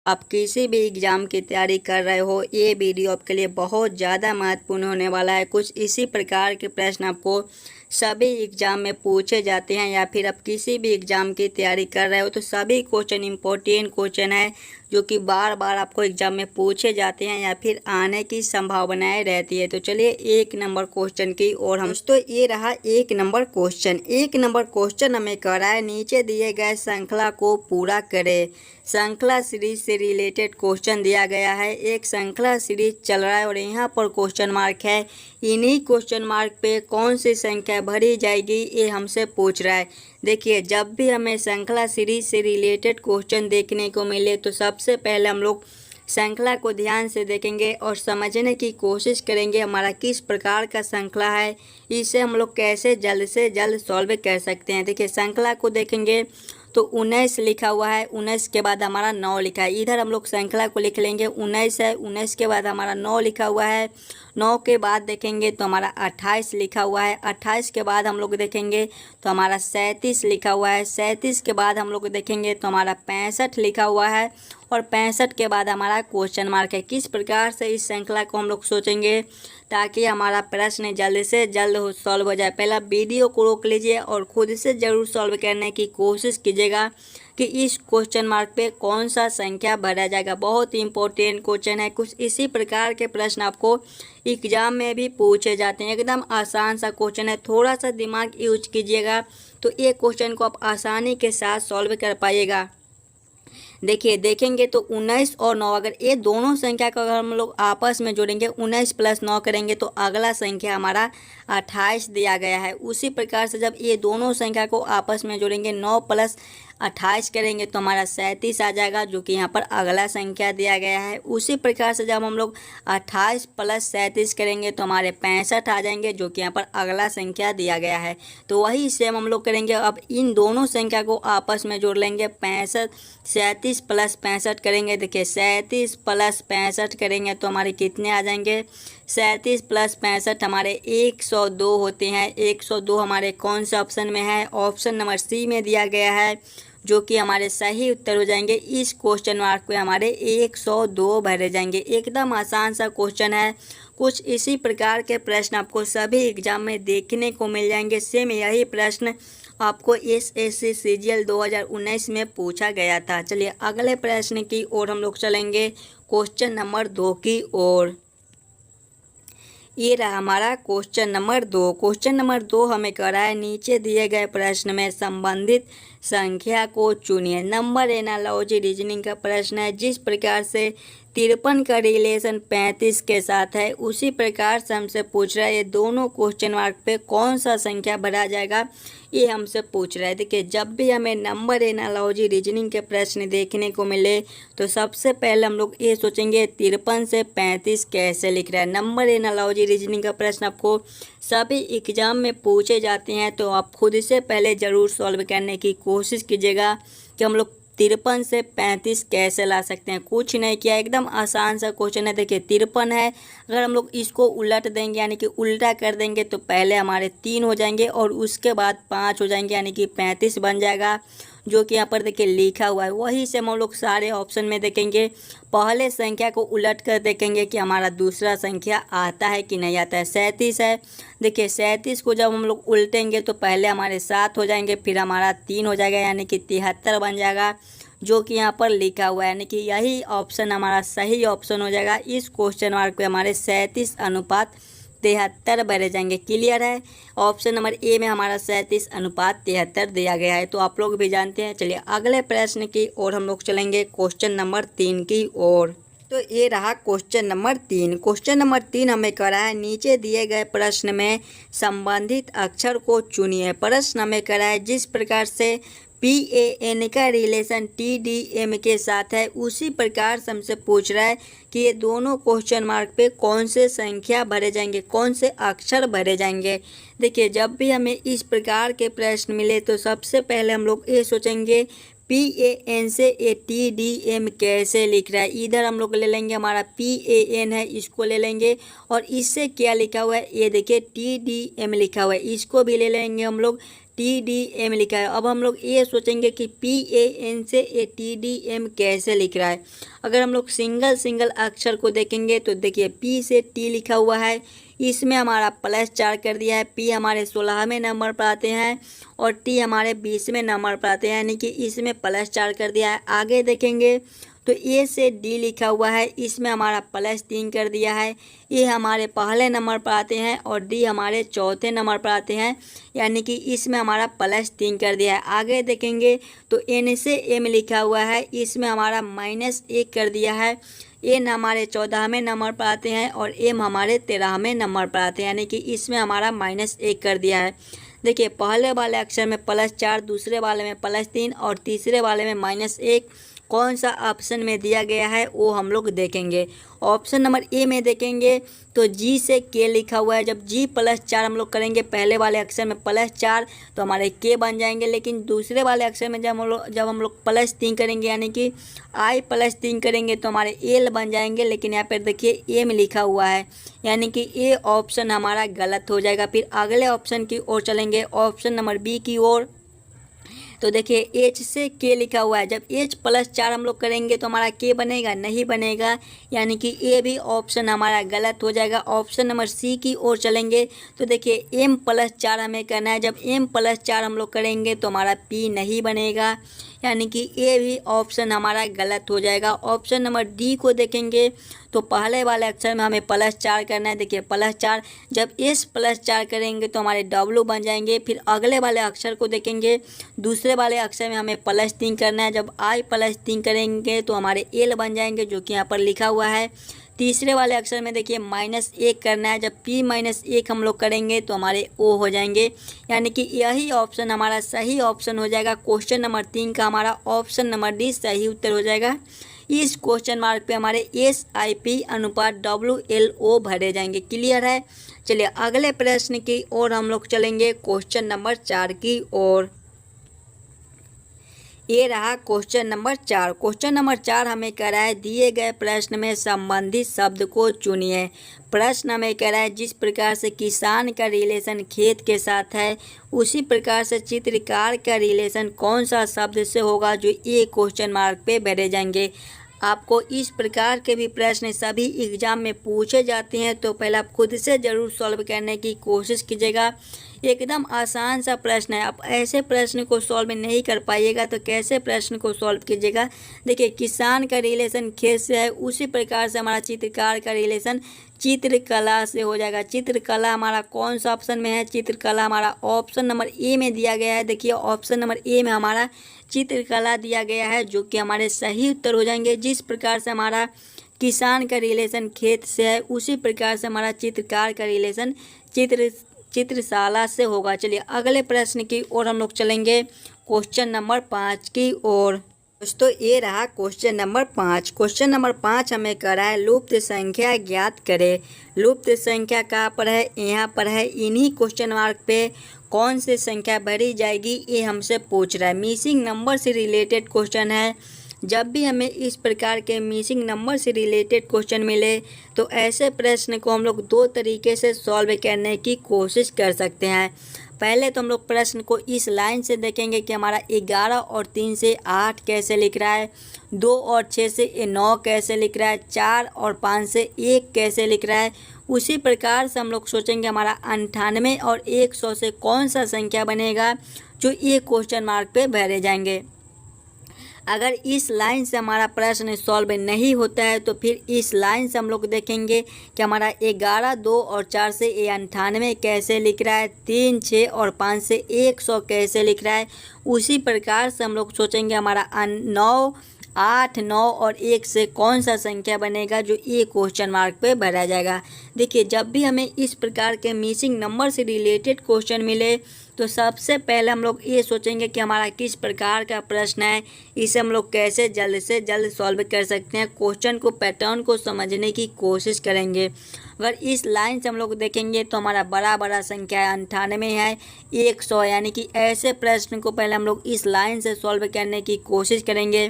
आप किसी भी एग्ज़ाम की तैयारी कर रहे हो, ये वीडियो आपके लिए बहुत ज़्यादा महत्वपूर्ण होने वाला है। कुछ इसी प्रकार के प्रश्न आपको सभी एग्ज़ाम में पूछे जाते हैं, या फिर आप किसी भी एग्ज़ाम की तैयारी कर रहे हो तो सभी क्वेश्चन इम्पोर्टेंट क्वेश्चन है जो कि बार बार आपको एग्ज़ाम में पूछे जाते हैं या फिर आने की संभावनाएं रहती है। तो चलिए एक नंबर क्वेश्चन की ओर हम दोस्तों, ये रहा एक नंबर क्वेश्चन। एक नंबर क्वेश्चन हमें कह रहा है, नीचे दिए गए श्रृंखला को पूरा करें। श्रृंखला सीरीज से रिलेटेड क्वेश्चन दिया गया है। एक श्रृंखला सीरीज चल रहा है और यहाँ पर क्वेश्चन मार्क है। इन्हीं क्वेश्चन मार्क पे कौन सी संख्या भरी जाएगी, ये हमसे पूछ रहा है। देखिए, जब भी हमें श्रृंखला सीरीज से रिलेटेड क्वेश्चन देखने को मिले तो सबसे पहले हम लोग श्रृंखला को ध्यान से देखेंगे और समझने की कोशिश करेंगे हमारा किस प्रकार का श्रृंखला है, इसे हम लोग कैसे जल्द से जल्द सॉल्व कर सकते हैं। देखिए, श्रृंखला को देखेंगे तो 19 लिखा हुआ है, 19 के बाद हमारा 9 लिखा है। इधर हम लोग श्रृंखला को लिख लेंगे, 19 है, 19 के बाद हमारा 9 लिखा हुआ है, 9 के बाद देखेंगे तो हमारा 28 लिखा हुआ है, 28 के बाद हम लोग देखेंगे तो हमारा 37 लिखा हुआ है, 37 के बाद हम लोग देखेंगे तो हमारा 65 लिखा हुआ है, और 65 के बाद हमारा क्वेश्चन मार्क है। किस प्रकार से इस श्रृंखला को हम लोग सोचेंगे ताकि हमारा प्रश्न जल्द से जल्द सॉल्व हो जाए। पहला वीडियो को रोक लीजिए और खुद से ज़रूर सॉल्व करने की कोशिश कीजिएगा कि इस क्वेश्चन मार्क पे कौन सा संख्या भरा जाएगा। बहुत इंपॉर्टेंट क्वेश्चन है। कुछ इसी प्रकार के प्रश्न आपको एग्जाम में भी पूछे जाते हैं। एकदम आसान सा क्वेश्चन है, थोड़ा सा दिमाग यूज कीजिएगा तो ये क्वेश्चन को आप आसानी के साथ सॉल्व कर पाइएगा। देखिए, देखेंगे तो 19 और 9, अगर ये दोनों संख्या को अगर हम लोग आपस में जोड़ेंगे, 19 + 9 करेंगे तो अगला संख्या हमारा 28 दिया गया है। उसी प्रकार से जब ये दोनों संख्या को आपस में जोड़ेंगे, 9 + 28 करेंगे तो हमारा 37 आ जाएगा, जो कि यहाँ पर अगला संख्या दिया गया है। उसी प्रकार से जब हम लोग 28 + 37 करेंगे तो हमारे 65 आ जाएंगे, जो कि यहाँ पर अगला संख्या दिया गया है। तो वही सेम हम लोग करेंगे। अब इन दोनों संख्या को आपस में जोड़ लेंगे, 37 + 65 करेंगे। देखिए, 37 + 65 करेंगे तो हमारे कितने आ जाएंगे, 37 + 65 हमारे 102 होते हैं। 102 हमारे कौन से ऑप्शन में है, ऑप्शन नंबर सी में दिया गया है, जो कि हमारे सही उत्तर हो जाएंगे। इस क्वेश्चन मार्क पे हमारे 102 भरे जाएंगे। एकदम आसान सा क्वेश्चन है। कुछ इसी प्रकार के प्रश्न आपको सभी एग्जाम में देखने को मिल जाएंगे। सेम यही प्रश्न आपको एसएससी सीजीएल 2019 में पूछा गया था। चलिए अगले प्रश्न की ओर हम लोग चलेंगे, क्वेश्चन नंबर 2 की ओर। ये रहा हमारा क्वेश्चन नंबर 2। क्वेश्चन नंबर 2 हमें कह रहा है, नीचे दिए गए प्रश्न में संबंधित संख्या को चुनिए। नंबर एनालॉजी रीजनिंग का प्रश्न है। जिस प्रकार से 53 का रिलेशन 35 के साथ है, उसी प्रकार से हमसे पूछ रहा है ये दोनों क्वेश्चन मार्क पे कौन सा संख्या भरा जाएगा, ये हमसे पूछ रहा है। देखिए, जब भी हमें नंबर एनालॉजी रीजनिंग के प्रश्न देखने को मिले तो सबसे पहले हम लोग ये सोचेंगे 53 से 35 कैसे लिख रहा है। नंबर एनालॉजी रीजनिंग का प्रश्न आपको सभी एग्जाम में पूछे जाते हैं, तो आप खुद से पहले ज़रूर सॉल्व करने की कोशिश कीजिएगा कि हम लोग 53 से 35 कैसे ला सकते हैं। कुछ नहीं किया, एकदम आसान सा क्वेश्चन है। देखिए, 53 है, अगर हम लोग इसको उलट देंगे यानी कि उल्टा कर देंगे तो पहले हमारे 3 हो जाएंगे और उसके बाद 5 हो जाएंगे, यानी कि 35 बन जाएगा, जो कि यहाँ पर देखिए लिखा हुआ है। वही से हम लोग सारे ऑप्शन में देखेंगे, पहले संख्या को उलट कर देखेंगे कि हमारा दूसरा संख्या आता है कि नहीं आता है। 37 है, देखिए 37 को जब हम लोग उल्टेंगे तो पहले हमारे 7 हो जाएंगे, फिर हमारा 3 हो जाएगा, यानी कि 73 बन जाएगा, जो कि यहाँ पर लिखा हुआ है। यानी कि यही ऑप्शन हमारा सही ऑप्शन हो जाएगा। इस क्वेश्चन मार्क पे हमारे 37:73 भरे जाएंगे। क्लियर है। ऑप्शन नंबर ए में हमारा 37:73 दिया गया है, तो आप लोग भी जानते हैं। चलिए अगले प्रश्न की ओर हम लोग चलेंगे, क्वेश्चन नंबर 3 की ओर। तो ये रहा क्वेश्चन नंबर 3। क्वेश्चन नंबर 3 हमें कह रहा है, नीचे दिए गए प्रश्न में संबंधित अक्षर को चुनिए। प्रश्न हमें कह रहा है, जिस प्रकार से PAN का रिलेशन TDM के साथ है, उसी प्रकार से हमसे पूछ रहा है कि ये दोनों क्वेश्चन मार्क पे कौन से संख्या भरे जाएंगे, कौन से अक्षर भरे जाएंगे। देखिए, जब भी हमें इस प्रकार के प्रश्न मिले तो सबसे पहले हम लोग ये सोचेंगे PAN से ये TDM कैसे लिख रहा है। इधर हम लोग ले लेंगे, हमारा PAN है, इसको ले लेंगे, और इससे क्या लिखा हुआ है, ये देखिए TDM लिखा हुआ है, इसको भी ले लेंगे हम लोग। TDM लिखा है। अब हम लोग ये सोचेंगे कि PAN से ये TDM कैसे लिख रहा है। अगर हम लोग सिंगल सिंगल अक्षर को देखेंगे तो देखिए P से T लिखा हुआ है, इसमें हमारा +4 कर दिया है। P हमारे 16वें नंबर पर आते हैं और T हमारे 20वें नंबर पर आते हैं, यानी कि इसमें +4 कर दिया है। आगे देखेंगे तो A से D लिखा हुआ है, इसमें हमारा +3 कर दिया है। ये हमारे पहले नंबर पर आते हैं और D हमारे चौथे नंबर पर आते हैं, यानी कि इसमें हमारा +3 कर दिया है। आगे देखेंगे तो N से M लिखा हुआ है, इसमें हमारा -1 कर दिया है। N हमारे 14वें नंबर पर आते हैं और M हमारे 13वें नंबर पर आते हैं, यानी कि इसमें हमारा -1 कर दिया है। देखिए पहले वाले अक्षर में +4, दूसरे वाले में +3 और तीसरे वाले में -1 कौन सा ऑप्शन में दिया गया है वो हम लोग देखेंगे। ऑप्शन नंबर ए में देखेंगे तो G से K लिखा हुआ है। जब G +4 हम लोग करेंगे पहले वाले अक्षर में +4 तो हमारे K बन जाएंगे, लेकिन दूसरे वाले अक्षर में जब हम लोग +3 करेंगे यानी कि I +3 करेंगे तो हमारे L बन जाएंगे, लेकिन यहाँ पर देखिए M लिखा हुआ है, यानी कि ये ऑप्शन हमारा गलत हो जाएगा। फिर अगले ऑप्शन की ओर चलेंगे, ऑप्शन नंबर बी की ओर। तो देखिए H से K लिखा हुआ है, जब H +4 हम लोग करेंगे तो हमारा K बनेगा, नहीं बनेगा, यानी कि ये भी ऑप्शन हमारा गलत हो जाएगा। ऑप्शन नंबर सी की ओर चलेंगे तो देखिए M +4 हमें करना है, जब M +4 हम लोग करेंगे तो हमारा P नहीं बनेगा, यानी कि ये भी ऑप्शन हमारा गलत हो जाएगा। ऑप्शन नंबर डी को देखेंगे तो पहले वाले अक्षर में हमें +4 करना है। देखिए +4, जब S +4 करेंगे तो हमारे W बन जाएंगे। फिर अगले वाले अक्षर को देखेंगे, दूसरे वाले अक्षर में हमें +3 करना है, जब I +3 करेंगे तो हमारे L बन जाएंगे, जो कि यहाँ पर लिखा हुआ है। तीसरे वाले अक्षर में देखिए -1 करना है, जब P -1 हम लोग करेंगे तो हमारे O हो जाएंगे, यानी कि यही ऑप्शन हमारा सही ऑप्शन हो जाएगा। क्वेश्चन नंबर 3 का हमारा ऑप्शन नंबर डी सही उत्तर हो जाएगा। इस क्वेश्चन मार्क पे हमारे SIP अनुपात WLO भरे जाएंगे। क्लियर है। चलिए अगले प्रश्न की ओर हम लोग चलेंगे, क्वेश्चन नंबर 4 की ओर। ये रहा क्वेश्चन नंबर 4। क्वेश्चन नंबर 4 हमें कह रहा है दिए गए प्रश्न में संबंधित शब्द को चुनिए। प्रश्न हमें कह रहा है जिस प्रकार से किसान का रिलेशन खेत के साथ है, उसी प्रकार से चित्रकार का रिलेशन कौन सा शब्द से होगा, जो ये क्वेश्चन मार्क पे भरे जाएंगे। आपको इस प्रकार के भी प्रश्न सभी एग्जाम में पूछे जाते हैं, तो पहले आप खुद से ज़रूर सॉल्व करने की कोशिश कीजिएगा। एकदम आसान सा प्रश्न है, आप ऐसे प्रश्न को सॉल्व नहीं कर पाइएगा तो कैसे प्रश्न को सॉल्व कीजिएगा। देखिए किसान का रिलेशन खेत से है, उसी प्रकार से हमारा चित्रकार का रिलेशन चित्रकला से हो जाएगा। चित्रकला हमारा कौन सा ऑप्शन में है, चित्रकला हमारा ऑप्शन नंबर ए में दिया गया है। देखिए ऑप्शन नंबर ए में हमारा चित्रकला दिया गया है, जो कि हमारे सही उत्तर हो जाएंगे। जिस प्रकार से हमारा किसान का रिलेशन खेत से है, उसी प्रकार से हमारा चित्रकार का रिलेशन चित्रशाला से होगा। चलिए अगले प्रश्न की ओर हम लोग चलेंगे, क्वेश्चन नंबर 5 की ओर। दोस्तों ये रहा क्वेश्चन नंबर 5। क्वेश्चन नंबर 5 हमें कह रहा है लुप्त संख्या ज्ञात करें। लुप्त संख्या कहाँ पर है, यहाँ पर है। इन्हीं क्वेश्चन मार्क पे कौन सी संख्या भरी जाएगी ये हमसे पूछ रहा है। मिसिंग नंबर से रिलेटेड क्वेश्चन है। जब भी हमें इस प्रकार के मिसिंग नंबर से रिलेटेड क्वेश्चन मिले तो ऐसे प्रश्न को हम लोग दो तरीके से सॉल्व करने की कोशिश कर सकते हैं। पहले तो हम लोग प्रश्न को इस लाइन से देखेंगे कि हमारा 11 और 3 से 8 कैसे लिख रहा है, 2 और 6 से 9 कैसे लिख रहा है, 4 और 5 से 1 कैसे लिख रहा है। उसी प्रकार से हम लोग सोचेंगे हमारा 98 और 100 से कौन सा संख्या बनेगा, जो ये क्वेश्चन मार्क पे भरे जाएंगे। अगर इस लाइन से हमारा प्रश्न सॉल्व नहीं होता है तो फिर इस लाइन से हम लोग देखेंगे कि हमारा 11, 2 और 4 से 98 कैसे लिख रहा है, 3, 6 और 5 से 100 कैसे लिख रहा है। उसी प्रकार से हम लोग सोचेंगे हमारा 9, 8, 9 और 1 से कौन सा संख्या बनेगा, जो ये क्वेश्चन मार्क पे भरा जाएगा। देखिए जब भी हमें इस प्रकार के मिसिंग नंबर से रिलेटेड क्वेश्चन मिले तो सबसे पहले हम लोग ये सोचेंगे कि हमारा किस प्रकार का प्रश्न है, इसे हम लोग कैसे जल्द से जल्द सॉल्व कर सकते हैं। क्वेश्चन को पैटर्न को समझने की कोशिश करेंगे। अगर इस लाइन से हम लोग देखेंगे तो हमारा बड़ा संख्या है 98 है, 100, यानी कि ऐसे प्रश्न को पहले हम लोग इस लाइन से सॉल्व करने की कोशिश करेंगे।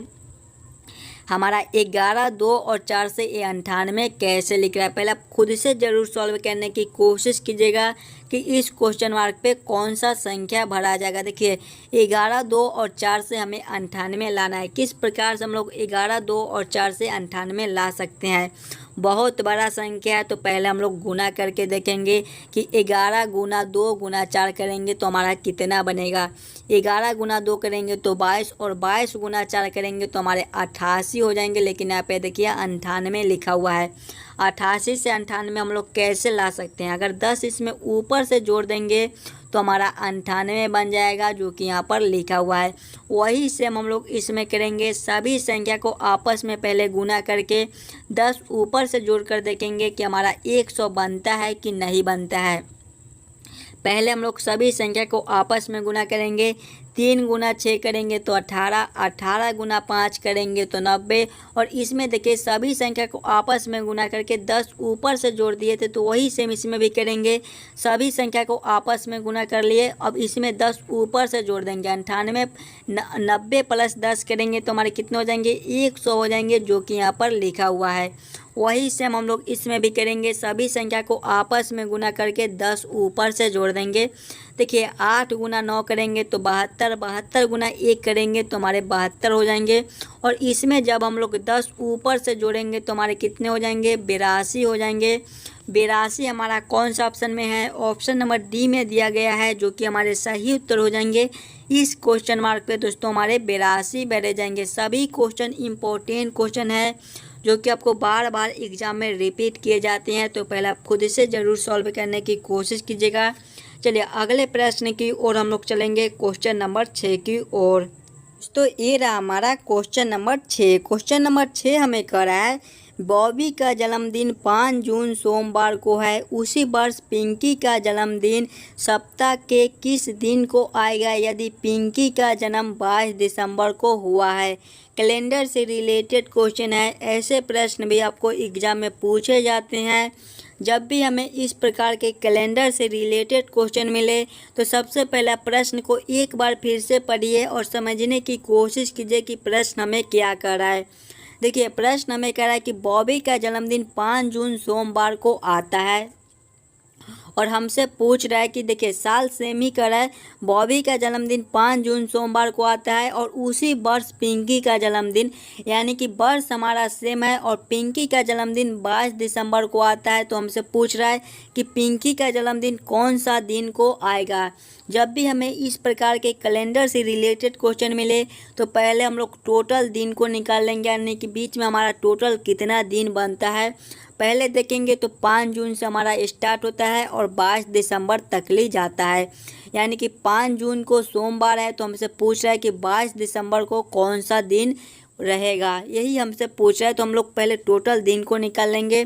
हमारा 11, 2 और 4 से 98 कैसे लिख रहा है, पहले आप खुद से ज़रूर सॉल्व करने की कोशिश कीजिएगा कि इस क्वेश्चन मार्क पे कौन सा संख्या भरा जाएगा। देखिए 11, 2 और 4 से हमें 98 लाना है। किस प्रकार से हम लोग 11, 2 और 4 से 98 ला सकते हैं। बहुत बड़ा संख्या है तो पहले हम लोग गुना करके देखेंगे कि 11 गुना 2 गुना 4 करेंगे तो हमारा कितना बनेगा। 11 गुना 2 करेंगे तो 22 और 22 गुना 4 करेंगे तो हमारे 88 हो जाएंगे। लेकिन यहाँ पे देखिए 98 लिखा हुआ है। 88 से 98 हम लोग कैसे ला सकते हैं। अगर 10 इसमें ऊपर से जोड़ देंगे तो हमारा 98 बन जाएगा, जो कि यहाँ पर लिखा हुआ है। वही सेम हम लोग इसमें करेंगे। सभी संख्या को आपस में पहले गुना करके 10 ऊपर से जोड़ कर देखेंगे कि हमारा 100 बनता है कि नहीं बनता है। पहले हम लोग सभी संख्या को आपस में गुना करेंगे। 3 गुना 6 करेंगे तो 18, 18 गुना 5 करेंगे तो 90। और इसमें देखिए सभी संख्या को आपस में गुना करके 10 ऊपर से जोड़ दिए थे तो वही सेम इसमें भी करेंगे। सभी संख्या को आपस में गुना कर लिए, अब इसमें 10 ऊपर से जोड़ देंगे। 98 90 प्लस 10 करेंगे तो हमारे कितने हो जाएंगे, 100 हो जाएंगे, जो कि यहाँ पर लिखा हुआ है। वही सेम हम लोग इसमें भी करेंगे। सभी संख्या को आपस में गुना करके 10 ऊपर से जोड़ देंगे। देखिए 8 गुना 9 करेंगे तो 72, 72 गुना 1 करेंगे तो हमारे 72 हो जाएंगे। और इसमें जब हम लोग 10 ऊपर से जोड़ेंगे तो हमारे कितने हो जाएंगे, 82 हो जाएंगे। 82 हमारा कौन सा ऑप्शन में है, ऑप्शन नंबर डी में दिया गया है, जो कि हमारे सही उत्तर हो जाएंगे। इस क्वेश्चन मार्क पे दोस्तों हमारे 82 बैठे जाएंगे। सभी क्वेश्चन इंपॉर्टेंट क्वेश्चन है जो कि आपको बार बार एग्जाम में रिपीट किए जाते हैं, तो पहले आप खुद से ज़रूर सॉल्व करने की कोशिश कीजिएगा। चलिए अगले प्रश्न की ओर हम लोग चलेंगे, क्वेश्चन नंबर 6 की ओर। तो ये रहा हमारा क्वेश्चन नंबर 6। क्वेश्चन नंबर 6 हमें कह रहा है बॉबी का जन्मदिन 5 जून सोमवार को है। उसी वर्ष पिंकी का जन्मदिन सप्ताह के किस दिन को आएगा यदि पिंकी का जन्म 22 दिसंबर को हुआ है। कैलेंडर से रिलेटेड क्वेश्चन है। ऐसे प्रश्न भी आपको एग्जाम में पूछे जाते हैं। जब भी हमें इस प्रकार के कैलेंडर से रिलेटेड क्वेश्चन मिले तो सबसे पहला प्रश्न को एक बार फिर से पढ़िए और समझने की कोशिश कीजिए कि प्रश्न हमें क्या कह रहा है। देखिए प्रश्न हमें कह रहा है कि बॉबी का जन्मदिन 5 जून सोमवार को आता है और हमसे पूछ रहा है कि देखिए साल सेम ही कर रहा है। बॉबी का जन्मदिन 5 जून सोमवार को आता है और उसी वर्ष पिंकी का जन्मदिन, यानी कि वर्ष हमारा सेम है और पिंकी का जन्मदिन 22 दिसंबर को आता है। तो हमसे पूछ रहा है कि पिंकी का जन्मदिन कौन सा दिन को आएगा। जब भी हमें इस प्रकार के कैलेंडर से रिलेटेड क्वेश्चन मिले तो पहले हम लोग टोटल दिन को निकाल लेंगे, यानी कि बीच में हमारा टोटल कितना दिन बनता है पहले देखेंगे। तो 5 जून से हमारा स्टार्ट होता है और 22 दिसंबर तक ले जाता है, यानी कि 5 जून को सोमवार है तो हमसे पूछ रहा है कि 22 दिसंबर को कौन सा दिन रहेगा, यही हमसे पूछ रहा है। तो हम लोग पहले टोटल दिन को निकाल लेंगे।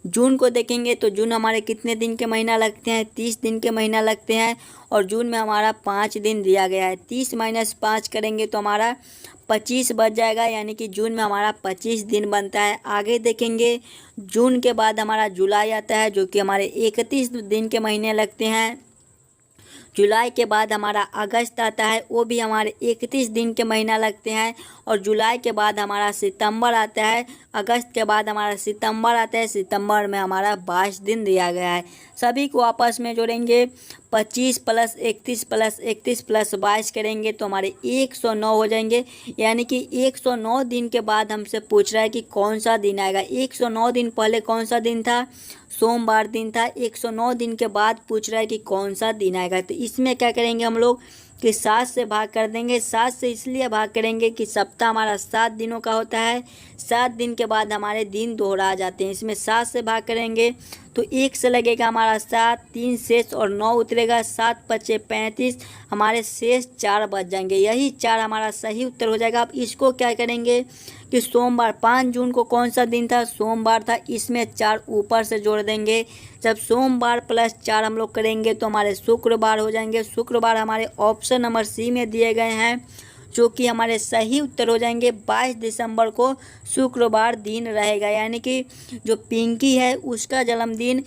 जून को देखेंगे तो जून हमारे कितने दिन के महीना लगते हैं, 30 दिन के महीना लगते हैं और जून में हमारा 5 दिन दिया गया है। 30 माइनस 5 करेंगे तो हमारा 25 बच जाएगा, यानी कि जून में हमारा 25 दिन बनता है। आगे देखेंगे जून के बाद हमारा जुलाई आता है जो कि हमारे 31 दिन के महीने लगते हैं। जुलाई के बाद हमारा अगस्त आता है, वो भी हमारे 31 दिन के महीना लगते हैं। और जुलाई के बाद हमारा सितंबर आता है। अगस्त के बाद हमारा सितंबर आता है। सितंबर में हमारा 22 दिन दिया गया है। सभी को आपस में जोड़ेंगे, 25 प्लस 31 प्लस 31 प्लस 22 करेंगे तो हमारे 109 हो जाएंगे, यानी कि 109 दिन के बाद हमसे पूछ रहा है कि कौन सा दिन आएगा। 109 दिन पहले कौन सा दिन था, सोमवार दिन था। 109 दिन के बाद पूछ रहा है कि कौन सा दिन आएगा। तो इसमें क्या करेंगे हम लोग कि 7 से भाग कर देंगे। 7 से इसलिए भाग करेंगे कि सप्ताह हमारा 7 दिनों का होता है। 7 दिन के बाद हमारे दिन दोहरा जाते हैं। इसमें 7 से भाग करेंगे तो 1 से लगेगा हमारा 7, 3 शेष और 9 उतरेगा। 7 पचे 35, हमारे शेष 4 बच जाएंगे। यही 4 हमारा सही उत्तर हो जाएगा। अब इसको क्या करेंगे कि सोमवार 5 जून को कौन सा दिन था, सोमवार था। इसमें 4 ऊपर से जोड़ देंगे। जब सोमवार प्लस 4 हम लोग करेंगे तो हमारे शुक्रवार हो जाएंगे। शुक्रवार हमारे ऑप्शन नंबर सी में दिए गए हैं, जो कि हमारे सही उत्तर हो जाएंगे। 22 दिसंबर को शुक्रवार दिन रहेगा, यानी कि जो पिंकी है उसका जन्मदिन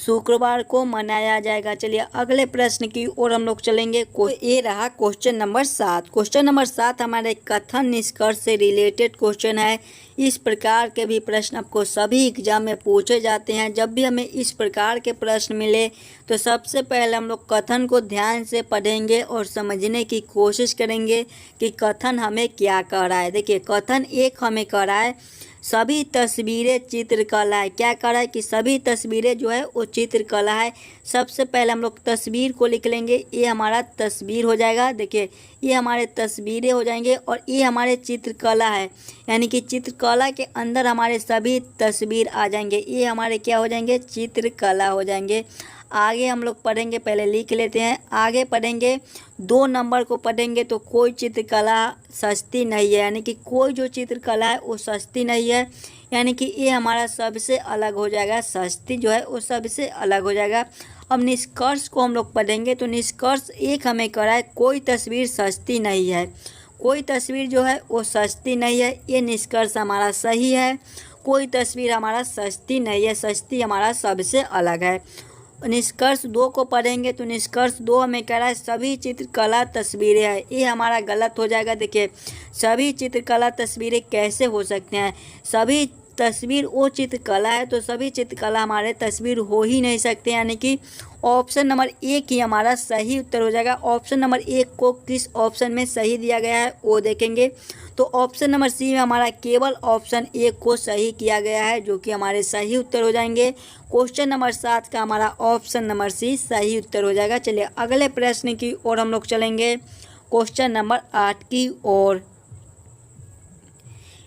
शुक्रवार को मनाया जाएगा। चलिए अगले प्रश्न की ओर हम लोग चलेंगे। ये रहा क्वेश्चन नंबर 7। क्वेश्चन नंबर 7 हमारे कथन निष्कर्ष से रिलेटेड क्वेश्चन है। इस प्रकार के भी प्रश्न आपको सभी एग्जाम में पूछे जाते हैं। जब भी हमें इस प्रकार के प्रश्न मिले तो सबसे पहले हम लोग कथन को ध्यान से पढ़ेंगे और समझने की कोशिश करेंगे कि कथन हमें क्या कह रहा है। देखिए कथन एक हमें कह रहा है सभी तस्वीरें चित्रकला है। क्या कह रहा है कि सभी तस्वीरें जो है वो चित्रकला है। सबसे पहले हम लोग तस्वीर को लिख लेंगे, ये हमारा तस्वीर हो जाएगा। देखिए ये हमारे तस्वीरें हो जाएंगे और ये हमारे चित्रकला है, यानी कि चित्रकला के अंदर हमारे सभी तस्वीर आ जाएंगे। ये हमारे क्या हो जाएंगे, चित्रकला हो जाएंगे। आगे हम लोग पढ़ेंगे, पहले लिख लेते हैं। आगे पढ़ेंगे 2 नंबर को पढ़ेंगे तो कोई चित्रकला सस्ती नहीं है, यानी कि कोई जो चित्रकला है वो सस्ती नहीं है, यानी कि ये हमारा सबसे अलग हो जाएगा। सस्ती जो है वो सबसे अलग हो जाएगा। अब निष्कर्ष को हम लोग पढ़ेंगे तो निष्कर्ष एक हमें कह रहा है कोई तस्वीर सस्ती नहीं है। कोई तस्वीर जो है वो सस्ती नहीं है, ये निष्कर्ष हमारा सही है। कोई तस्वीर हमारा सस्ती नहीं है, सस्ती हमारा सबसे अलग है। निष्कर्ष 2 को पढ़ेंगे तो निष्कर्ष 2 हमें कह रहा है सभी चित्रकला तस्वीरें हैं, ये हमारा गलत हो जाएगा। देखिए सभी चित्रकला तस्वीरें कैसे हो सकते हैं, सभी तस्वीर वो चित्रकला है तो सभी चित्रकला हमारे तस्वीर हो ही नहीं सकते, यानी कि ऑप्शन नंबर 1 ही हमारा सही उत्तर हो जाएगा। ऑप्शन नंबर 1 को किस ऑप्शन में सही दिया गया है वो देखेंगे तो ऑप्शन नंबर सी में हमारा केवल ऑप्शन 1 को सही किया गया है, जो कि हमारे सही उत्तर हो जाएंगे। क्वेश्चन नंबर 7 का हमारा ऑप्शन नंबर सी सही उत्तर हो जाएगा। चलिए अगले प्रश्न की ओर हम लोग चलेंगे, क्वेश्चन नंबर 8 की ओर।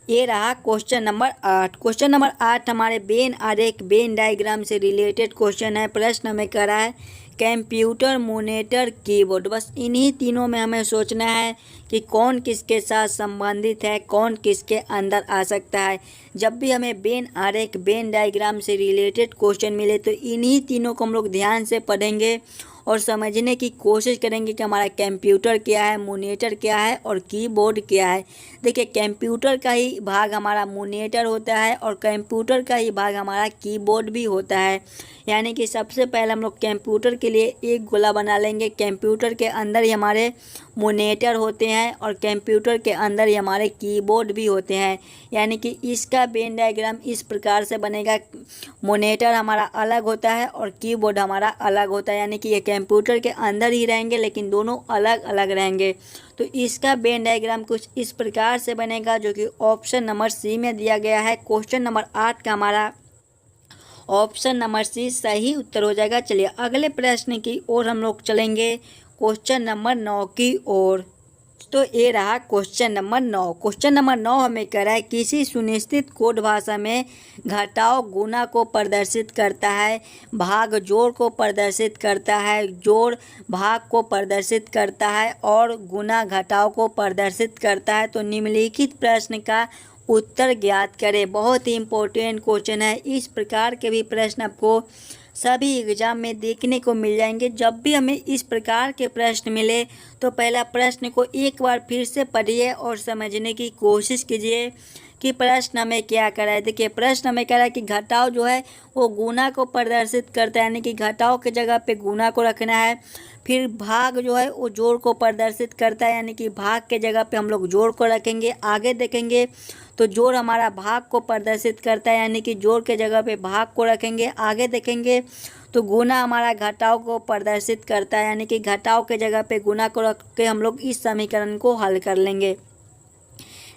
ये रहा क्वेश्चन नंबर 8। क्वेश्चन नंबर 8 हमारे वेन आरेख वेन डायग्राम से रिलेटेड क्वेश्चन है। प्रश्न हमें कह रहा है कंप्यूटर, मॉनिटर, कीबोर्ड। बस इन्हीं तीनों में हमें सोचना है कि कौन किसके साथ संबंधित है, कौन किसके अंदर आ सकता है। जब भी हमें वेन आरेख वेन डायग्राम से रिलेटेड क्वेश्चन मिले तो इन्हीं तीनों को हम लोग ध्यान से पढ़ेंगे और समझने की कोशिश करेंगे कि हमारा कंप्यूटर क्या है, मॉनिटर क्या है और कीबोर्ड क्या है। देखिए कंप्यूटर का ही भाग हमारा मॉनिटर होता है और कंप्यूटर का ही भाग हमारा कीबोर्ड भी होता है, यानी कि सबसे पहले हम लोग कंप्यूटर के लिए एक गोला बना लेंगे। कंप्यूटर के अंदर ही हमारे मॉनिटर होते हैं और कंप्यूटर के अंदर ही हमारे कीबोर्ड भी होते हैं, यानी कि इसका वेन डायग्राम इस प्रकार से बनेगा। मॉनिटर हमारा अलग होता है और कीबोर्ड हमारा अलग होता है, यानी कि ये कंप्यूटर के अंदर ही रहेंगे लेकिन दोनों अलग अलग रहेंगे। तो इसका वेन डायग्राम कुछ इस प्रकार से बनेगा, जो कि ऑप्शन नंबर सी में दिया गया है। क्वेश्चन नंबर 8 का हमारा ऑप्शन नंबर सी सही उत्तर हो जाएगा। चलिए अगले प्रश्न की ओर हम लोग चलेंगे, क्वेश्चन नंबर 9 की ओर। तो ये रहा क्वेश्चन नंबर 9। क्वेश्चन नंबर 9 हमें कह रहा है किसी सुनिश्चित कोड भाषा में घटाव गुणा को प्रदर्शित करता है, भाग जोड़ को प्रदर्शित करता है, जोड़ भाग को प्रदर्शित करता है और गुणा घटाव को प्रदर्शित करता है। तो निम्नलिखित प्रश्न का उत्तर ज्ञात करें। बहुत ही इम्पोर्टेंट क्वेश्चन है। इस प्रकार के भी प्रश्न आपको सभी एग्जाम में देखने को मिल जाएंगे। जब भी हमें इस प्रकार के प्रश्न मिले तो पहला प्रश्न को एक बार फिर से पढ़िए और समझने की कोशिश कीजिए कि प्रश्न हमें क्या कर रहा है। देखिए प्रश्न हमें कह रहा है कि घटाव जो है वो गुणा को प्रदर्शित करता है, यानी कि घटाव के जगह पे गुणा को रखना है। फिर भाग जो है वो जोड़ को प्रदर्शित करता है, यानी कि भाग के जगह पे हम लोग जोड़ को रखेंगे। आगे देखेंगे तो जोड़ हमारा भाग को प्रदर्शित करता है, यानी कि जोड़ के जगह पे भाग को रखेंगे। आगे देखेंगे तो गुणा हमारा घटाव को प्रदर्शित करता है, यानी कि घटाव के जगह पे गुणा को रख के हम लोग इस समीकरण को हल कर लेंगे।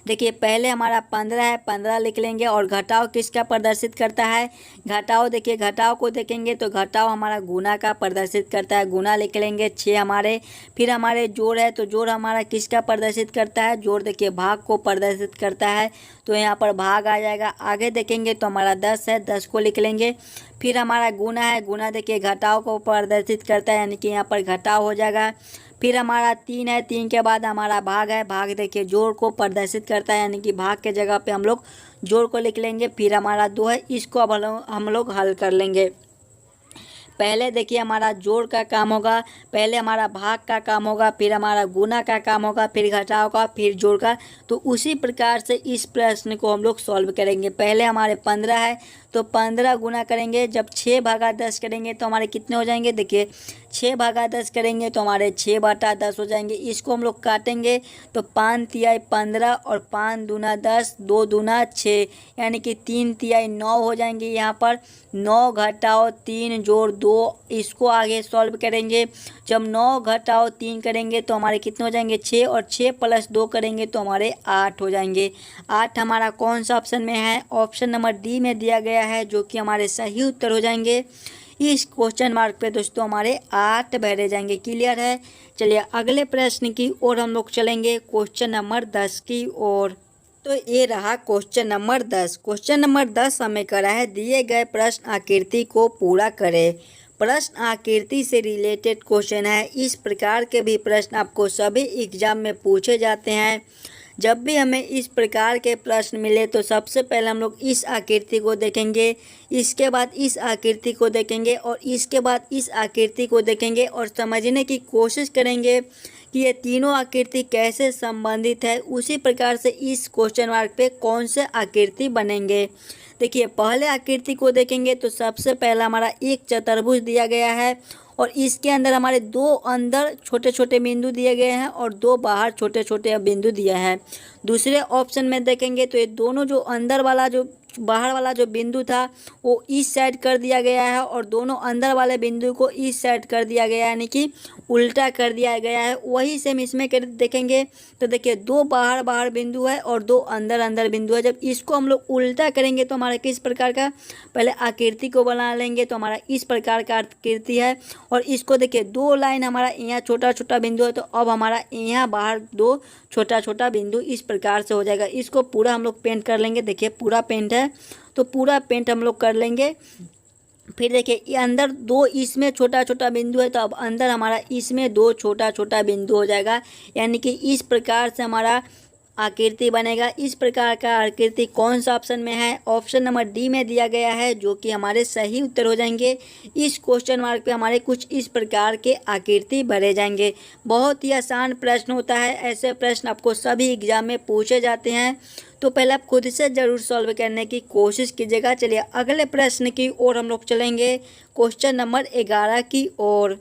देखिए पहले हमारा 15 है, 15 लिख लेंगे और घटाव किसका प्रदर्शित करता है, घटाव। देखिए घटाव को देखेंगे तो घटाव हमारा गुणा का प्रदर्शित करता है, गुणा लिख लेंगे 6 हमारे। फिर हमारे जोड़ है तो जोड़ हमारा किसका प्रदर्शित करता है, जोड़ देखिए भाग को प्रदर्शित करता है, तो यहाँ पर भाग आ जाएगा। आगे देखेंगे तो हमारा 10 है, 10 को लिख लेंगे। फिर हमारा गुणा है, गुणा देखिए घटाव को प्रदर्शित करता है, यानी कि यहाँ पर घटाव हो जाएगा। फिर हमारा 3 है, 3 के बाद हमारा भाग है, भाग देखिए जोड़ को प्रदर्शित करता है, यानी कि भाग के जगह पे हम लोग जोड़ को लिख लेंगे। फिर हमारा 2 है, इसको अब हम लोग हल कर लेंगे। पहले देखिए हमारा जोड़ का काम होगा, पहले हमारा भाग का काम होगा, फिर हमारा गुना का काम होगा, फिर घटाव का, फिर जोड़ का। तो उसी प्रकार से इस प्रश्न को हम लोग सॉल्व करेंगे। पहले हमारे 15 है तो 15 गुना करेंगे, जब 6 भागा 10 करेंगे तो हमारे कितने हो जाएंगे। देखिए 6 भागा 10 करेंगे तो हमारे 6 बटा 10 हो जाएंगे। इसको हम लोग काटेंगे तो 5 तिहाई 15 और 5 दूना 10, 2 दूना 6, यानी कि 3 तिहाई 9 हो जाएंगे। यहाँ पर 9 घटाओ 3 जोड़ 2, इसको आगे सॉल्व करेंगे। जब 9 घटाओ 3 करेंगे तो हमारे कितने हो जाएंगे 6, और 6 प्लस 2 करेंगे तो हमारे 8 हो जाएंगे। 8 हमारा कौन सा ऑप्शन में है, ऑप्शन नंबर डी में दिया गया है, जो कि हमारे सही उत्तर हो जाएंगे। इस क्वेश्चन मार्क पे दोस्तों हमारे 8 भरे जाएंगे। क्लियर है। चलिए अगले प्रश्न की ओर हम लोग चलेंगे, क्वेश्चन नंबर 10 की ओर। तो ये रहा क्वेश्चन नंबर 10। क्वेश्चन नंबर 10 हमें करा है, दिए गए प्रश्न आकृति को पूरा करें। प्रश्न आकृति से रिलेटेड क्वेश्चन है। इस प्रकार के भी प्रश्न आपको सभी एग्जाम में पूछे जाते हैं। जब भी हमें इस प्रकार के प्रश्न मिले तो सबसे पहले हम लोग इस आकृति को देखेंगे, इसके बाद इस आकृति को देखेंगे, और इसके बाद इस आकृति को देखेंगे और समझने की कोशिश करेंगे कि ये तीनों आकृति कैसे संबंधित है। उसी प्रकार से इस क्वेश्चन मार्क पे कौन से आकृति बनेंगे। देखिए पहले आकृति को देखेंगे तो सबसे पहला हमारा एक चतुर्भुज दिया गया है, और इसके अंदर हमारे 2 अंदर छोटे छोटे बिंदु दिए गए हैं और 2 बाहर छोटे छोटे बिंदु दिए हैं। दूसरे ऑप्शन में देखेंगे तो ये दोनों जो अंदर वाला जो बाहर वाला जो बिंदु था वो इस साइड कर दिया गया है, और दोनों अंदर वाले बिंदु को इस साइड कर दिया गया है, यानी कि उल्टा कर दिया गया है। वही सेम इसमें कर देखेंगे तो देखिए 2 बाहर बाहर बिंदु है और 2 अंदर अंदर बिंदु है। जब इसको हम लोग उल्टा करेंगे तो हमारा किस प्रकार का, पहले आकृति को बना लेंगे तो हमारा इस प्रकार का आकृति है। और इसको देखिए 2 लाइन हमारा यहाँ छोटा छोटा बिंदु है, तो अब हमारा यहाँ बाहर 2 छोटा छोटा बिंदु इस प्रकार से हो जाएगा। इसको पूरा हम लोग पेंट कर लेंगे। देखिए पूरा पेंट है तो पूरा पेंट हम लोग कर लेंगे। फिर देखिए ये अंदर 2 इसमें छोटा छोटा बिंदु है, तो अब अंदर हमारा इसमें 2 छोटा छोटा बिंदु हो जाएगा, यानी कि इस प्रकार से हमारा आकृति बनेगा। इस प्रकार का आकृति कौन सा ऑप्शन में है, ऑप्शन नंबर डी में दिया गया है, जो कि हमारे सही उत्तर हो जाएंगे। इस क्वेश्चन मार्क पे हमारे कुछ इस प्रकार के आकृति भरे जाएंगे। बहुत ही आसान प्रश्न होता है, ऐसे प्रश्न आपको सभी एग्जाम में पूछे जाते हैं, तो पहले आप खुद से ज़रूर सॉल्व करने की कोशिश कीजिएगा। चलिए अगले प्रश्न की ओर हम लोग चलेंगे, क्वेश्चन नंबर 11 की ओर।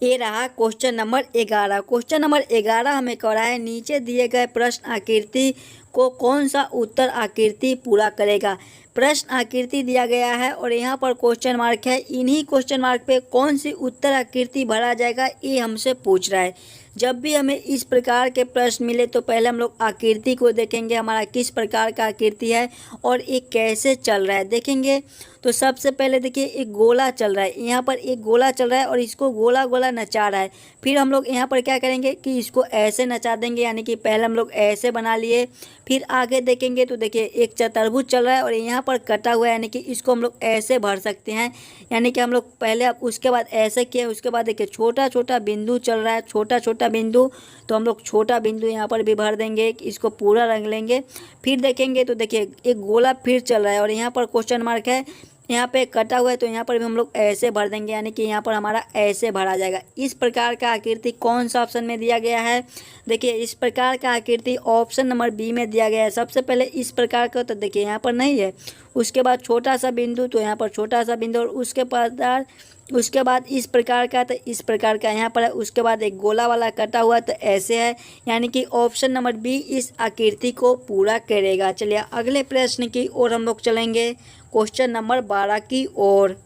ये रहा क्वेश्चन नंबर 11। क्वेश्चन नंबर 11 हमें करा है, नीचे दिए गए प्रश्न आकृति को कौन सा उत्तर आकृति पूरा करेगा। प्रश्न आकृति दिया गया है और यहाँ पर क्वेश्चन मार्क है। इन्हीं क्वेश्चन मार्क पे कौन सी उत्तर आकृति भरा जाएगा ये हमसे पूछ रहा है। जब भी हमें इस प्रकार के प्रश्न मिले तो पहले हम लोग आकृति को देखेंगे, हमारा किस प्रकार का आकृति है और ये कैसे चल रहा है देखेंगे। तो सबसे पहले देखिए एक गोला चल रहा है, यहाँ पर एक गोला चल रहा है और इसको गोला गोला नचा रहा है। फिर हम लोग यहाँ पर क्या करेंगे कि इसको ऐसे नचा देंगे, यानी कि पहले हम लोग ऐसे बना लिए। फिर आगे देखेंगे तो देखिए एक चतुर्भुज चल रहा है और यहाँ पर कटा हुआ है, यानी कि इसको हम लोग ऐसे भर सकते हैं। यानी कि हम लोग पहले उसके बाद ऐसे किए, उसके बाद देखिए छोटा छोटा बिंदु चल रहा है, छोटा छोटा बिंदु, तो हम लोग छोटा बिंदु यहाँ पर भी भर देंगे, इसको पूरा रंग लेंगे। फिर देखेंगे तो देखिए एक गोला फिर चल रहा है और यहाँ पर क्वेश्चन मार्क है, यहाँ पे कटा हुआ है, तो यहाँ पर भी हम लोग ऐसे भर देंगे, यानी कि यहाँ पर हमारा ऐसे भरा जाएगा। इस प्रकार का आकृति कौन सा ऑप्शन में दिया गया है, देखिए इस प्रकार का आकृति ऑप्शन नंबर बी में दिया गया है। सबसे पहले इस प्रकार का, तो देखिए यहाँ पर नहीं है, उसके बाद छोटा सा बिंदु, तो यहाँ पर छोटा सा बिंदु, और उसके बाद इस प्रकार का, तो इस प्रकार का यहाँ पर है। उसके बाद एक गोला वाला कटा हुआ, तो ऐसे है, यानी कि ऑप्शन नंबर बी इस आकृति को पूरा करेगा। चलिए अगले प्रश्न की ओर हम लोग चलेंगे, क्वेश्चन नंबर 12 की ओर।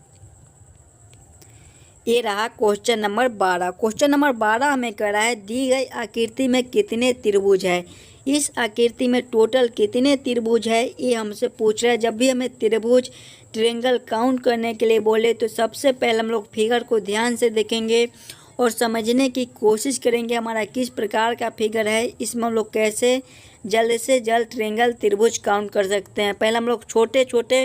ये रहा क्वेश्चन नंबर 12। क्वेश्चन नंबर 12 हमें कह रहा है, दी गई आकृति में कितने त्रिभुज है। इस आकृति में टोटल कितने त्रिभुज है ये हमसे पूछ रहा है। जब भी हमें त्रिभुज ट्रायंगल काउंट करने के लिए बोले तो सबसे पहले हम लोग फिगर को ध्यान से देखेंगे और समझने की कोशिश करेंगे हमारा किस प्रकार का फिगर है, इसमें हम लोग कैसे जल्द से जल्द ट्रायंगल त्रिभुज काउंट कर सकते हैं। पहले हम लोग छोटे छोटे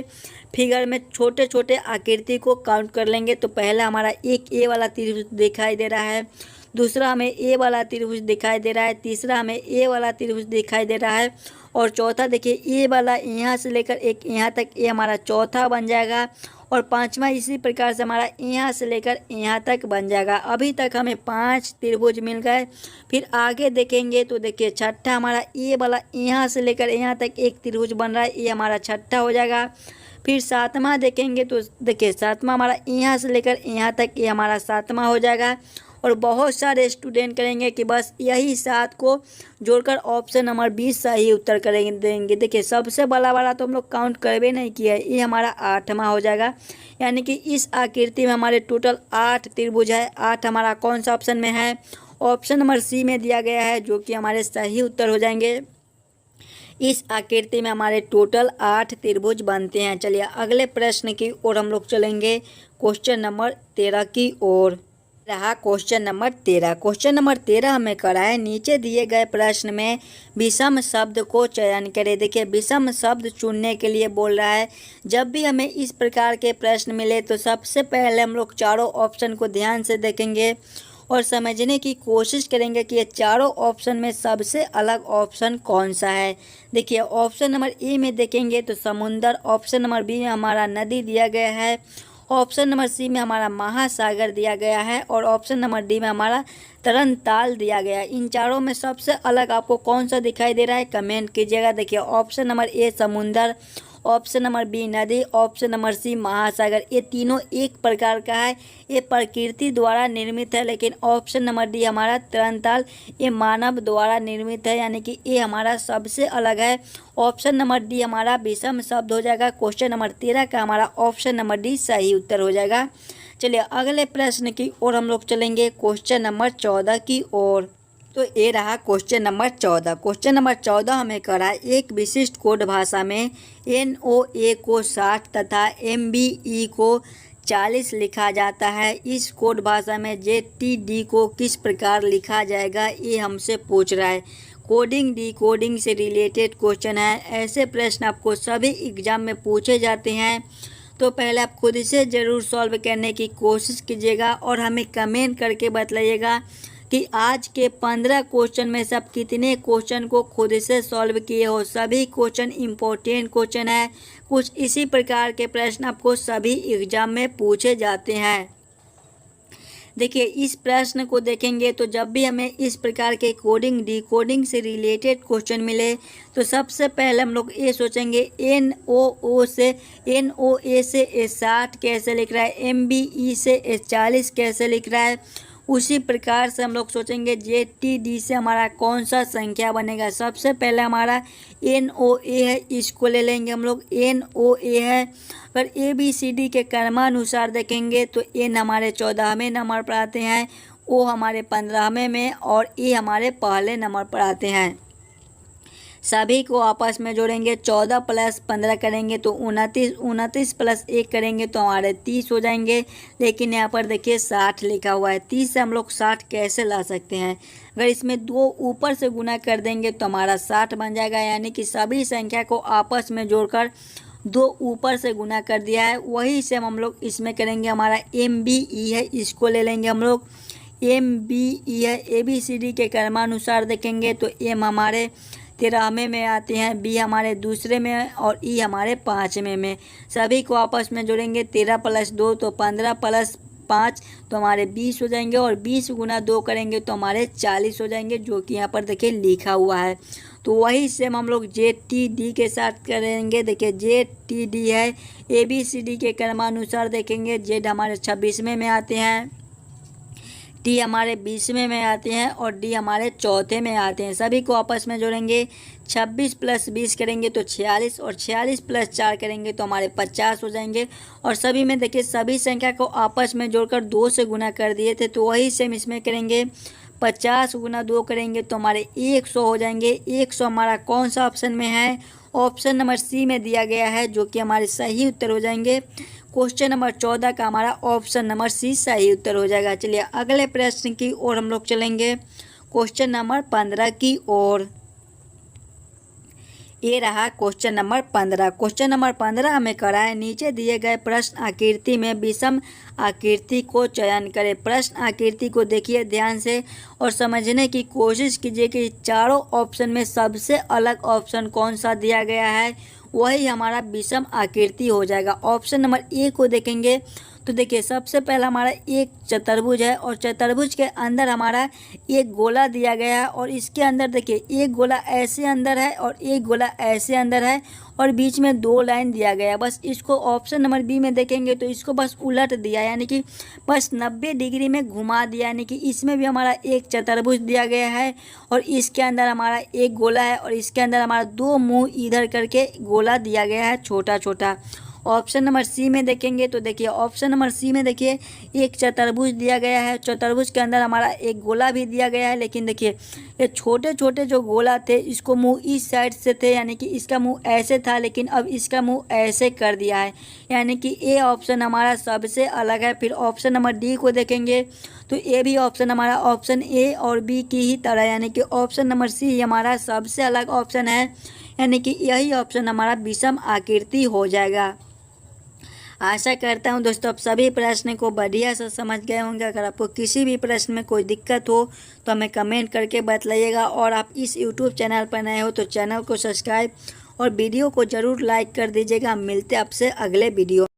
फिगर में छोटे छोटे आकृति को काउंट कर लेंगे। तो पहला हमारा एक ए वाला त्रिभुज दिखाई दे रहा है, दूसरा हमें ए वाला त्रिभुज दिखाई दे रहा है, तीसरा हमें ए वाला त्रिभुज दिखाई दे रहा है, और चौथा देखिए ये वाला यहाँ से लेकर एक यहाँ तक, ये हमारा चौथा बन जाएगा। और पांचवा इसी प्रकार से हमारा यहाँ से लेकर यहाँ तक बन जाएगा। अभी तक हमें 5 त्रिभुज मिल गए। फिर आगे देखेंगे तो देखिए छठा हमारा ये वाला यहाँ से लेकर यहाँ तक एक त्रिभुज बन रहा है, ये हमारा छठा हो जाएगा। फिर सातवां देखेंगे तो देखिए सातवां हमारा यहाँ से लेकर यहाँ तक, ये हमारा सातवां हो जाएगा। और बहुत सारे स्टूडेंट करेंगे कि बस यही 7 को जोड़कर ऑप्शन नंबर 20 सही उत्तर करेंगे देंगे। देखिए सबसे बड़ा वाला तो हम लोग काउंट करवे नहीं किया है, ये हमारा 8वां हो जाएगा। यानी कि इस आकृति में हमारे टोटल 8 त्रिभुज है। 8 हमारा कौन सा ऑप्शन में है? ऑप्शन नंबर सी में दिया गया है, जो कि हमारे सही उत्तर हो जाएंगे। इस आकृति में हमारे टोटल 8 त्रिभुज बनते हैं। चलिए अगले प्रश्न की ओर हम लोग चलेंगे, क्वेश्चन नंबर 13 की ओर। रहा क्वेश्चन नंबर 13। क्वेश्चन नंबर 13 हमें करा है, नीचे दिए गए प्रश्न में विषम शब्द को चयन करें। देखिए विषम शब्द चुनने के लिए बोल रहा है। जब भी हमें इस प्रकार के प्रश्न मिले तो सबसे पहले हम लोग चारों ऑप्शन को ध्यान से देखेंगे और समझने की कोशिश करेंगे कि ये चारों ऑप्शन में सबसे अलग ऑप्शन कौन सा है। देखिए ऑप्शन नंबर ए में देखेंगे तो समुंदर, ऑप्शन नंबर बी में हमारा नदी दिया गया है, ऑप्शन नंबर सी में हमारा महासागर दिया गया है और ऑप्शन नंबर डी में हमारा तरन ताल दिया गया है। इन चारों में सबसे अलग आपको कौन सा दिखाई दे रहा है, कमेंट कीजिएगा। देखिए ऑप्शन नंबर ए समुंदर, ऑप्शन नंबर बी नदी, ऑप्शन नंबर सी महासागर, ये तीनों एक प्रकार का है, ये प्रकृति द्वारा निर्मित है। लेकिन ऑप्शन नंबर डी हमारा तरनताल, ये मानव द्वारा निर्मित है, यानी कि ये हमारा सबसे अलग है। ऑप्शन नंबर डी हमारा विषम शब्द हो जाएगा। क्वेश्चन नंबर 13 का हमारा ऑप्शन नंबर डी सही उत्तर हो जाएगा। चलिए अगले प्रश्न की ओर हम लोग चलेंगे, क्वेश्चन नंबर 14 की ओर। तो ये रहा क्वेश्चन नंबर 14। क्वेश्चन नंबर 14 हमें करा है, एक विशिष्ट कोड भाषा में NOA को 60 तथा MBE को 40 लिखा जाता है। इस कोड भाषा में JTD को किस प्रकार लिखा जाएगा, ये हमसे पूछ रहा है। कोडिंग डिकोडिंग से रिलेटेड क्वेश्चन है। ऐसे प्रश्न आपको सभी एग्जाम में पूछे जाते हैं, तो पहले आप खुद से ज़रूर सॉल्व करने की कोशिश कीजिएगा और हमें कमेंट करके बताइएगा कि आज के 15 क्वेश्चन में से आप कितने क्वेश्चन को खुद से सॉल्व किए हो। सभी क्वेश्चन इम्पोर्टेंट क्वेश्चन है। कुछ इसी प्रकार के प्रश्न आपको सभी एग्जाम में पूछे जाते हैं। देखिए इस प्रश्न को देखेंगे तो जब भी हमें इस प्रकार के कोडिंग डिकोडिंग से रिलेटेड क्वेश्चन मिले तो सबसे पहले हम लोग ये सोचेंगे NOA से S60 कैसे लिख रहा है, MBE से S40 कैसे लिख रहा है। उसी प्रकार से हम लोग सोचेंगे JTD से हमारा कौन सा संख्या बनेगा। सबसे पहले हमारा NOA है, इसको ले लेंगे हम लोग। NOA है, अगर ABCD के क्रमानुसार देखेंगे तो N हमारे 14वें नंबर पर आते हैं, O हमारे 15वें में और E हमारे पहले नंबर पर आते हैं। सभी को आपस में जोड़ेंगे, 14 + 15 करेंगे तो 29, 29 + 1 करेंगे तो हमारे 30 हो जाएंगे। लेकिन यहाँ पर देखिए 60 लिखा हुआ है, 30 से हम लोग 60 कैसे ला सकते हैं। अगर इसमें 2 ऊपर से गुना कर देंगे तो हमारा 60 बन जाएगा। यानी कि सभी संख्या को आपस में जोड़कर 2 ऊपर से गुना कर दिया है। वही से हम लोग इसमें करेंगे। हमारा MBE है, इसको ले लेंगे हम लोग। MBE है, ABCD के क्रमानुसार देखेंगे तो M हमारे 13वें में आते हैं, B हमारे दूसरे में और E हमारे 5वें में। सभी को आपस में जोड़ेंगे, 13 + 2 तो 15 + 5 तो हमारे 20 हो जाएंगे और 20 गुना 2 करेंगे तो हमारे 40 हो जाएंगे, जो कि यहाँ पर देखिए लिखा हुआ है। तो वही सेम हम लोग JTD के साथ करेंगे। देखिए JTD है, ABCD के क्रमानुसार देखेंगे, Z हमारे 26वें में आते हैं, T हमारे 20वें में आते हैं और D हमारे 4थे में आते हैं। सभी को आपस में जोड़ेंगे, 26 + 20 करेंगे तो 46 और 46 + 4 करेंगे तो हमारे 50 हो जाएंगे। और सभी में देखिए सभी संख्या को आपस में जोड़कर 2 से गुना कर दिए थे, तो वही सेम इसमें करेंगे। 50 गुना 2 करेंगे तो हमारे 100 हो जाएंगे। 100 हमारा कौन सा ऑप्शन में है, ऑप्शन नंबर सी में दिया गया है, जो कि हमारे सही उत्तर हो जाएंगे। क्वेश्चन नंबर 14 का हमारा ऑप्शन नंबर सी सही उत्तर हो जाएगा। चलिए अगले प्रश्न की ओर हम लोग चलेंगे, क्वेश्चन नंबर 15 की ओर। ये रहा क्वेश्चन नंबर 15। क्वेश्चन नंबर 15 हमें करा है, नीचे दिए गए प्रश्न आकृति में विषम आकृति को चयन करें। प्रश्न आकृति को देखिए ध्यान से और समझने की कोशिश कीजिए कि चारों ऑप्शन में सबसे अलग ऑप्शन कौन सा दिया गया है, वही हमारा विषम आकृति हो जाएगा। ऑप्शन नंबर ए को देखेंगे तो देखिए सबसे पहला हमारा एक चतुर्भुज है और चतुर्भुज के अंदर हमारा एक गोला दिया गया है और इसके अंदर देखिए एक गोला ऐसे अंदर है और एक गोला ऐसे अंदर है और बीच में दो लाइन दिया गया है। बस इसको ऑप्शन नंबर बी में देखेंगे तो इसको बस उलट दिया, यानी कि बस 90 डिग्री में घुमा दिया, यानी कि इसमें भी हमारा एक चतुर्भुज दिया गया है और इसके अंदर हमारा एक गोला है और इसके अंदर हमारा दो मुंह इधर करके गोला दिया गया है छोटा छोटा। ऑप्शन नंबर सी में देखेंगे तो देखिए ऑप्शन नंबर सी में देखिए एक चतुर्भुज दिया गया है, चतुर्भुज के अंदर हमारा एक गोला भी दिया गया है, लेकिन देखिए ये छोटे छोटे जो गोला थे इसको मुंह इस साइड से थे, यानी कि इसका मुंह ऐसे था लेकिन अब इसका मुंह ऐसे कर दिया है, यानी कि ए ऑप्शन हमारा सबसे अलग है। फिर ऑप्शन नंबर डी को देखेंगे तो ये भी ऑप्शन हमारा ऑप्शन ए और बी की ही तरह, यानी कि ऑप्शन नंबर सी हमारा सबसे अलग ऑप्शन है, यानी कि यही ऑप्शन हमारा विषम आकृति हो जाएगा। आशा करता हूं दोस्तों आप सभी प्रश्न को बढ़िया से समझ गए होंगे। अगर आपको किसी भी प्रश्न में कोई दिक्कत हो तो हमें कमेंट करके बतलाइएगा और आप इस यूट्यूब चैनल पर नए हो तो चैनल को सब्सक्राइब और वीडियो को ज़रूर लाइक कर दीजिएगा। हम मिलते हैं आपसे अगले वीडियो।